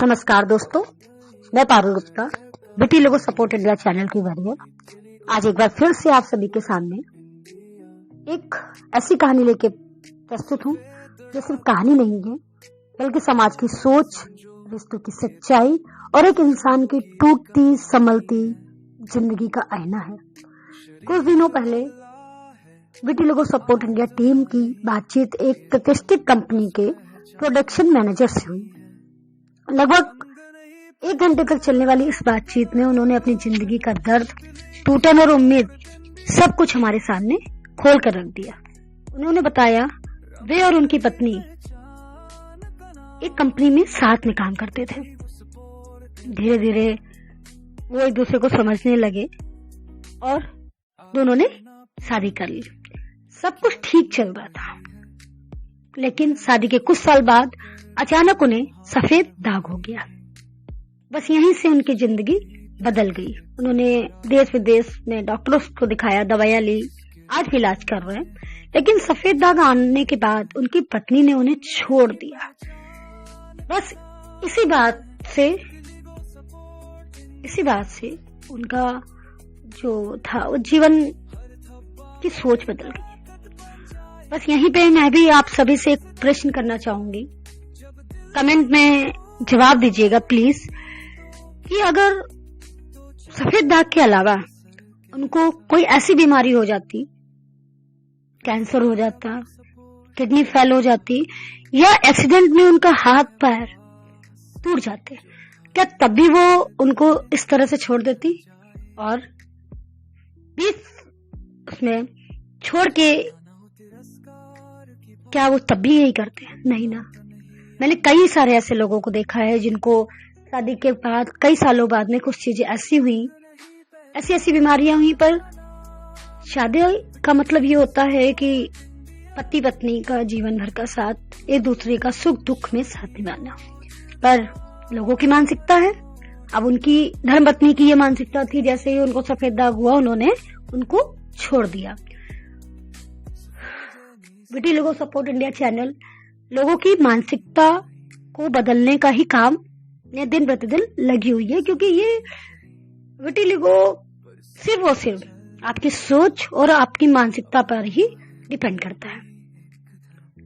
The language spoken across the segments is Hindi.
नमस्कार दोस्तों, मैं पारुल गुप्ता, बिटी लोगो सपोर्ट इंडिया चैनल की वॉरियर। आज एक बार फिर से आप सभी के सामने एक ऐसी कहानी लेके प्रस्तुत हूँ जो सिर्फ कहानी नहीं है, बल्कि समाज की सोच, रिश्तों की सच्चाई और एक इंसान की टूटती संभलती जिंदगी का आईना है। कुछ दिनों पहले बिटी लोगो सपोर्ट इंडिया टीम की बातचीत एक प्रतिष्ठित कंपनी के प्रोडक्शन मैनेजर से हुई। लगभग 1 घंटे तक चलने वाली इस बातचीत में उन्होंने अपनी जिंदगी का दर्द, टूटन और उम्मीद सब कुछ हमारे सामने खोल कर रख दिया। उन्होंने बताया वे और उनकी पत्नी एक कंपनी में साथ में काम करते थे। धीरे धीरे वो एक दूसरे को समझने लगे और दोनों ने शादी कर ली। सब कुछ ठीक चल रहा था, लेकिन शादी के कुछ साल बाद अचानक उन्हें सफेद दाग हो गया। बस यहीं से उनकी जिंदगी बदल गई। उन्होंने देश विदेश में डॉक्टरों को दिखाया, दवाइयां ली, आज भी इलाज कर रहे हैं, लेकिन सफेद दाग आने के बाद उनकी पत्नी ने उन्हें छोड़ दिया। बस इसी बात से उनका जो था वो जीवन की सोच बदल गई। बस यहीं पे मैं भी आप सभी से एक प्रश्न करना चाहूंगी, कमेंट में जवाब दीजिएगा प्लीज, कि अगर सफेद दाग के अलावा उनको कोई ऐसी बीमारी हो जाती, कैंसर हो जाता, किडनी फेल हो जाती या एक्सीडेंट में उनका हाथ पैर टूट जाते, क्या तब भी वो उनको इस तरह से छोड़ देती और बीच उसमें छोड़ के क्या वो तब भी यही करते हैं? नहीं ना। मैंने कई सारे ऐसे लोगों को देखा है जिनको शादी के बाद कई सालों बाद में कुछ चीजें ऐसी हुई, ऐसी बीमारियां हुई, पर शादी का मतलब ये होता है कि पति पत्नी का जीवन भर का साथ, एक दूसरे का सुख दुख में साथ निभाना। पर लोगों की मानसिकता है, अब उनकी धर्मपत्नी की ये मानसिकता थी, जैसे ही उनको सफेद दाग हुआ उन्होंने उनको छोड़ दिया। बिटी लोगो सपोर्ट इंडिया चैनल लोगों की मानसिकता को बदलने का ही काम दिन प्रतिदिन लगी हुई है, क्योंकि ये बिटी लोगो सिर्फ और सिर्फ आपकी सोच और आपकी मानसिकता पर ही डिपेंड करता है।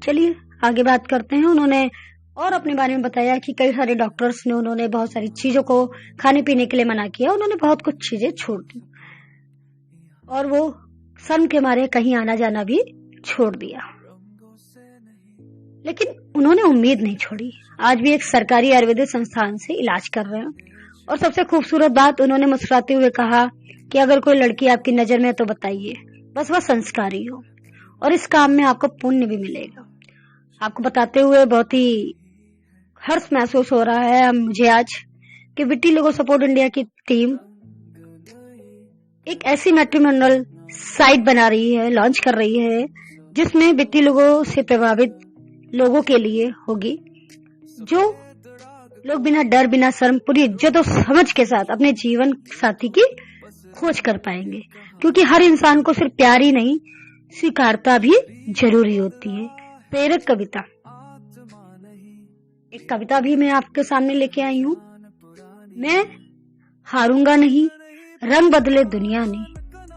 चलिए आगे बात करते हैं। उन्होंने और अपने बारे में बताया कि कई सारे डॉक्टर्स ने उन्होंने बहुत सारी चीजों को खाने पीने के लिए मना किया, उन्होंने बहुत कुछ चीजें छोड़ दी और वो शर्म के मारे कहीं आना जाना भी छोड़ दिया, लेकिन उन्होंने उम्मीद नहीं छोड़ी। आज भी एक सरकारी आयुर्वेदिक संस्थान से इलाज कर रहे हैं। और सबसे खूबसूरत बात, उन्होंने मुस्कुराते हुए कहा कि अगर कोई लड़की आपकी नजर में है तो बताइए, बस वह संस्कारी हो और इस काम में आपको पुण्य भी मिलेगा। आपको बताते हुए बहुत ही हर्ष महसूस हो रहा है मुझे आज कि बिटी लोगो सपोर्ट इंडिया की टीम एक ऐसी मैट्रिमोनियल साइट बना रही है, लॉन्च कर रही है, जिसमें बिटी लोगों से प्रभावित लोगों के लिए होगी, जो लोग बिना डर, बिना शर्म, पूरी इज्जत और समझ के साथ अपने जीवन साथी की खोज कर पाएंगे। क्योंकि हर इंसान को सिर्फ प्यार ही नहीं, स्वीकारता भी जरूरी होती है। प्रेरक कविता, एक कविता भी मैं आपके सामने लेके आई हूँ। मैं हारूंगा नहीं, रंग बदले दुनिया ने,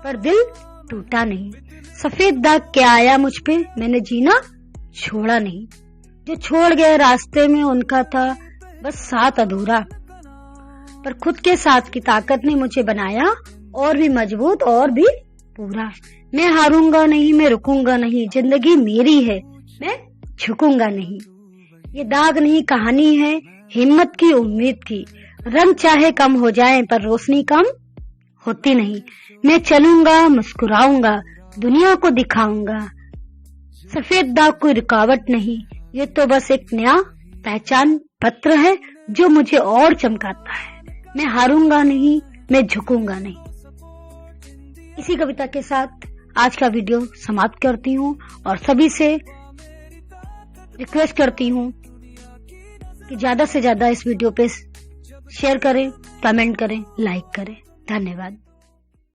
पर दिल टूटा नहीं। सफेद दाग क्या आया मुझ पे, मैंने जीना छोड़ा नहीं। जो छोड़ गए रास्ते में उनका था बस साथ अधूरा, पर खुद के साथ की ताकत ने मुझे बनाया और भी मजबूत और भी पूरा। मैं हारूंगा नहीं, मैं रुकूंगा नहीं, जिंदगी मेरी है, मैं झुकूंगा नहीं। ये दाग नहीं, कहानी है हिम्मत की, उम्मीद की। रंग चाहे कम हो जाए पर रोशनी कम होती नहीं। मैं चलूंगा, मुस्कुराऊंगा, दुनिया को दिखाऊंगा। सफेद दाग कोई रुकावट नहीं, ये तो बस एक नया पहचान पत्र है जो मुझे और चमकाता है। मैं हारूंगा नहीं, मैं झुकूंगा नहीं। इसी कविता के साथ आज का वीडियो समाप्त करती हूँ और सभी से रिक्वेस्ट करती हूँ कि ज्यादा से ज्यादा इस वीडियो पे शेयर करें, कमेंट करें, लाइक करें। धन्यवाद।